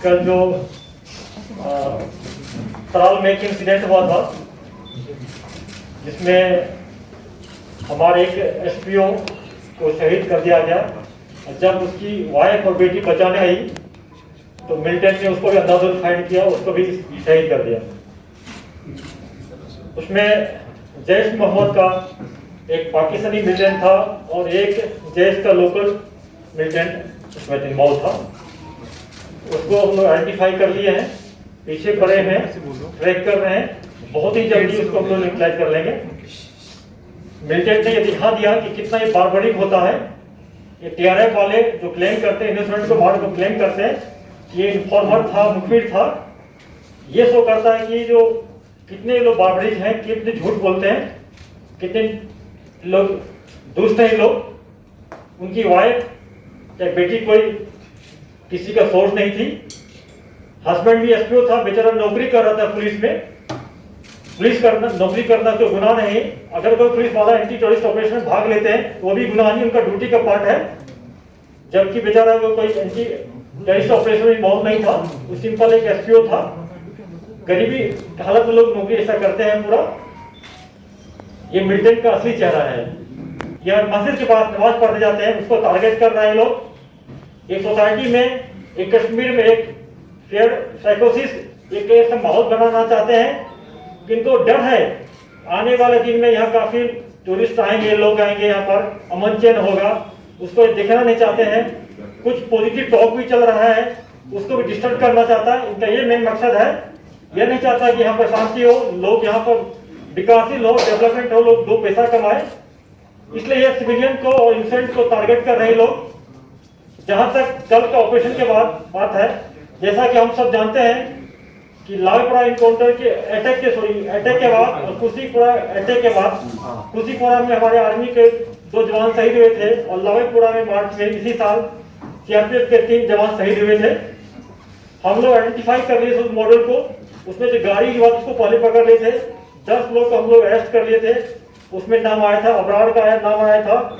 कल जो तराल में एक इंसिडेंट हुआ था जिसमें हमारे एक एसपीओ को शहीद कर दिया गया। जब उसकी वाइफ और बेटी बचाने आई तो मिलिटेंट ने उसको भी अंधाधुंध फाइट किया, उसको भी शहीद कर दिया। उसमें जैश मोहम्मद का एक पाकिस्तानी मिलिटेंट था और एक जैश का लोकल मिलिटेंट उसमें इन्वॉल्व था। उसको हम लोग आइडेंटिफाई कर लिए हैं, पीछे पड़े हैं, ट्रैक कर रहे हैं। बहुत ही जल्दी उसको हम लोग न्यूट्रलाइज कर लेंगे। मिलिटेंट ने ये दिखा दिया कि कितना ये बारबरिक होता है। ये टीआरएफ वाले जो क्लेम करते हैं, इनोसेंट को मार को क्लेम करते हैं, ये इन्फॉर्मर था, मुखबिर था। ये शो करता है कि जो कितने लोग बारबरिक हैं, कितने झूठ बोलते हैं, कितने लोग दुष्ट हैं। लोग उनकी वाइफ या बेटी कोई किसी का सोर्स नहीं थी। हस्बैंड भी एसपीओ था, बेचारा नौकरी कर रहा था पुलिस में। पुलिस करना, नौकरी करना तो गुनाह नहीं। अगर कोई पुलिस वाला एंटी टेररिस्ट ऑपरेशन में भाग लेते हैं वो भी गुनाह नहीं, उनका ड्यूटी का पार्ट है। जबकि बेचारा वो कोई एंटी टेररिस्ट ऑपरेशन में इन्वॉल्व नहीं था, वो सिंपल एक एसपीओ था। गरीबी हालत में लोग नौकरी ऐसा करते हैं पूरा। ये मिलिटेंट का असली चेहरा है। यह मस्जिद के पास नमाज पढ़ने जाते हैं, उसको टारगेट कर रहे हैं लोग। एक सोसाइटी में, एक कश्मीर में एक फेयर साइकोसिस, एक ऐसा माहौल बनाना चाहते हैं। किनको डर है आने वाले दिन में यहाँ काफी टूरिस्ट आएंगे, लोग आएंगे, यहाँ पर अमन चैन होगा, उसको देखना नहीं चाहते हैं। कुछ पॉजिटिव टॉक भी चल रहा है, उसको भी डिस्टर्ब करना चाहता है। इनका ये मेन मकसद है। यह नहीं चाहता कि यहाँ पर शांति हो, लोग यहाँ पर विकासशील हो, डेवलपमेंट हो, लोग दो पैसा कमाए। इसलिए ये सिविलियन को और इनोसेंट को टारगेट कर रहे लोग। जहां तक कल का ऑपरेशन के बाद बात है, जैसा कि हम सब जानते हैं कि लावेपुरा इनकाउंटर के अटैक के बाद और खुशीपुरा अटैक के बाद, खुशीपुरा में हमारे आर्मी के 2 जवान शहीद हुए थे और लावेपुरा में मार्च में इसी साल सीआरपीएफ के 3 जवान शहीद हुए थे। हम लोग आइडेंटिफाई कर लिए उस मॉडल को। उसमें जो गाड़ी की बात, उसको पहले पकड़ लिए थे। 10 लोग को हम लोग अरेस्ट कर लिए थे। उसमें नाम आया था अबरार का, नाम आया था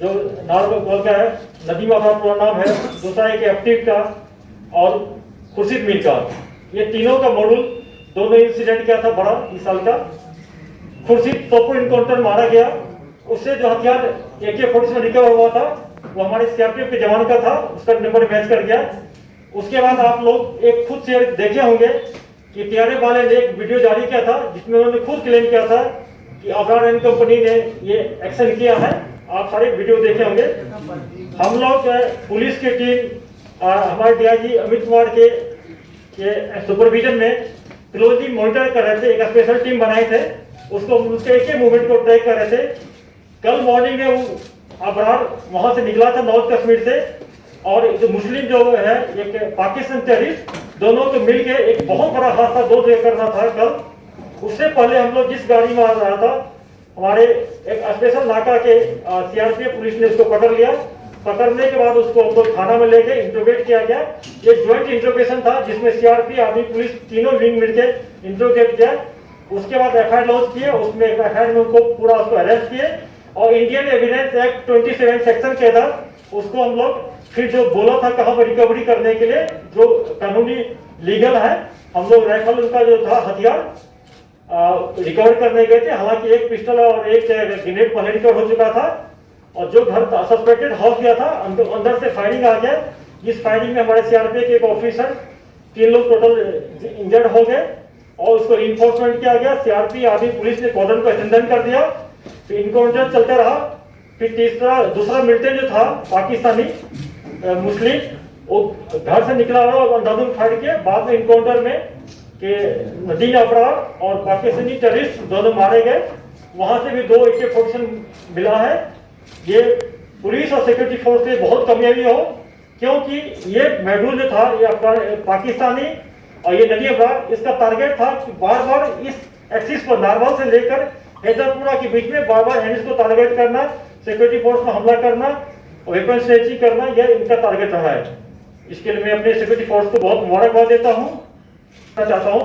जो नारगोल का है, नदीम अबरार पूरा नाम है। दूसरा एक एक्टिव का और खुर्शीद मीर का। ये तीनों का मॉडल, दोनों इंसिडेंट क्या था बड़ा इस साल का। खुर्शीद तोपुर इनकाउंटर मारा गया, उससे जो हथियार AK-47 रिकवर हुआ था वो हमारे सीआरपीएफ के जवान का था, उसका नंबर मैच कर गया। उसके बाद आप लोग एक खुद से देखे होंगे कि टीआरएफ वाले ने एक वीडियो जारी किया था जिसमें उन्होंने खुद क्लेम किया था कि अबरार एंड कंपनी ने ये एक्शन किया है। आप सारे वीडियो देखे होंगे। हम लोग पुलिस की टीम हमारे डीआईजी अमित कुमार के सुपरविजन में क्लोजली मॉनिटर कर रहे थे। एक स्पेशल टीम बनाए थे, उसको उसके एक मूवमेंट को ट्रैक कर रहे थे। कल मॉर्निंग में वो अबरार वहां से निकला था नॉर्थ कश्मीर से, और जो मुस्लिम जो है एक पाकिस्तान टेररिस्ट, दोनों को मिलके एक बहुत बड़ा हादसा 2 जगह करना था कल। उससे पहले हम लोग जिस गाड़ी में आ रहा था, हमारे एक स्पेशल नाका के सीआरपीएफ पुलिस ने उसको पकड़ लिया। पकड़ने के बाद उसको हम लोग थाना में लेके इंट्रोगेट किया गया। ये ज्वाइंट इंट्रोगेशन था जिसमें सीआरपी, आर्मी, पुलिस तीनों विंग मिलके इंट्रोगेट किया। उसके बाद एफआईआर लॉन्च किए, उसमें एफआईआर में उनको पूरा उसको अरेस्ट किए और इंडियन एविडेंस एक्ट 27 सेक्शन के तहत उसको हम लोग फिर जो बोला था कहाँ पर रिकवरी करने के लिए, जो कानूनी लीगल है, हम लोग राइफल उनका जो था हथियार रिकवर करने गए थे। हालांकि एक पिस्टल और एक ग्रेनेड पहले रिकवर हो चुका था और जो घर सस्पेक्टेड हाउस गया था अंदर से फायरिंग आ गया। इस फायरिंग में हमारे सीआरपीएफ के एक ऑफिसर, 3 लोग टोटल इंजर्ड हो गए और उसको इन्फोर्समेंट किया गया। सीआरपी, आर्मी, पुलिस ने कॉर्डन को एक्सटेंड कर दिया। फिर इनकाउंटर चलता रहा। फिर दूसरा मिलिटेंट जो था पाकिस्तानी मुस्लिम, वो घर से निकला और अंधाधुंध फायर किया। बाद में इनकाउंटर में कि नदीम अबरार और पाकिस्तानी टेररिस्ट दोनों मारे गए। वहां से भी 2 AK-47 मिला है। ये पुलिस और सिक्योरिटी फोर्स से बहुत कमजोरी हो, क्योंकि ये मॉड्यूल जो था ये पाकिस्तानी और ये नदीम अबरार, इसका टारगेट था कि बार बार इस एक्सिस पर नारवाल से लेकर हैदरपुरा के बीच में बार बार एनिस को टारगेट करना, सिक्योरिटी फोर्स पर हमला करना, वेपन स्नैचिंग करना, यह इनका टारगेट रहा है। इसके लिए मैं अपने सिक्योरिटी फोर्स को बहुत मुबारकबाद देता हूँ। चाहता हूँ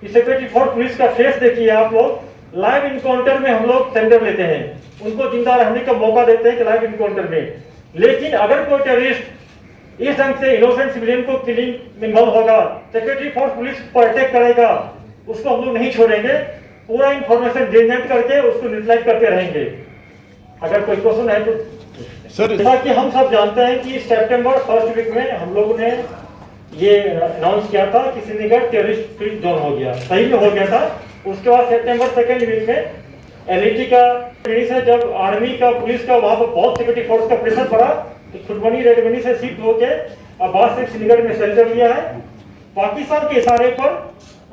कि सिक्योरिटी फोर्स पुलिस का फेस देखिए आप लोग। लाइव इनकाउंटर में हम लोग सेंटर लेते हैं, उनको जिंदा रहने का मौका देते हैं कि लाइव इनकाउंटर में लेकिन अगर कोई टेररिस्ट इस ढंग से इनोसेंट सिविलियन को किलिंग में इन्वॉल्व होगा, सेक्रेटरी फोर्स पुलिस पर अटैक करेगा, उसको हम लोग नहीं छोड़ेंगे, पूरा इंफॉर्मेशन जनरेट करके उसको न्यूट्रलाइज करते रहेंगे। अगर कोई क्वेश्चन है तो सर। जैसा कि हम सब जानते हैं कि सितंबर फर्स्ट वीक में हम लोगों ने ये अनाउंस किया था कि श्रीनगर टेररिस्ट फ्री जोन हो गया, सही में हो गया था। उसके बाद सितंबर सेकेंड वीक में एलईटी का से जब आर्मी का पुलिस का वहां पर बहुत सिक्योरिटी फोर्स का प्रेशर पड़ा तो खुटबनी रेडमनी से शिफ्ट होकर अब्बास से श्रीनगर में सेल्टर लिया है। पाकिस्तान के इशारे पर,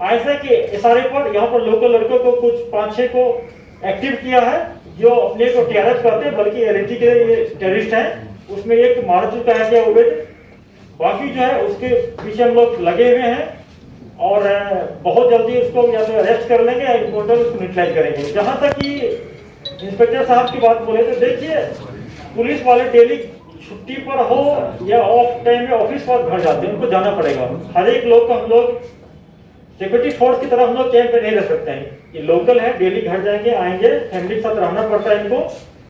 आईएसआई के इशारे पर यहाँ पर लोकल लड़कों को कुछ 5-6 को एक्टिव किया है जो अपने को टीआरएफ करते हैं, बल्कि एलईटी के टेररिस्ट हैं। उसमें एक मार चुका है क्या उबैद, बाकी जो है उसके पीछे हम लोग लगे हुए हैं और बहुत जल्दी उसको या तो अरेस्ट कर लेंगे या टोटल उसको न्यूट्रलाइज करेंगे। जहां तक कि इंस्पेक्टर साहब की बात बोले तो देखिए, पुलिस वाले डेली छुट्टी पर हो या ऑफ टाइम में ऑफिस पर घर जाते हैं, उनको जाना पड़ेगा। हर एक लोग को हम लोग सिक्योरिटी फोर्स की तरह हम लोग कैंप पे नहीं रह सकते हैं। ये लोकल है, डेली घर जाएंगे आएंगे, फैमिली के साथ रहना पड़ता है इनको।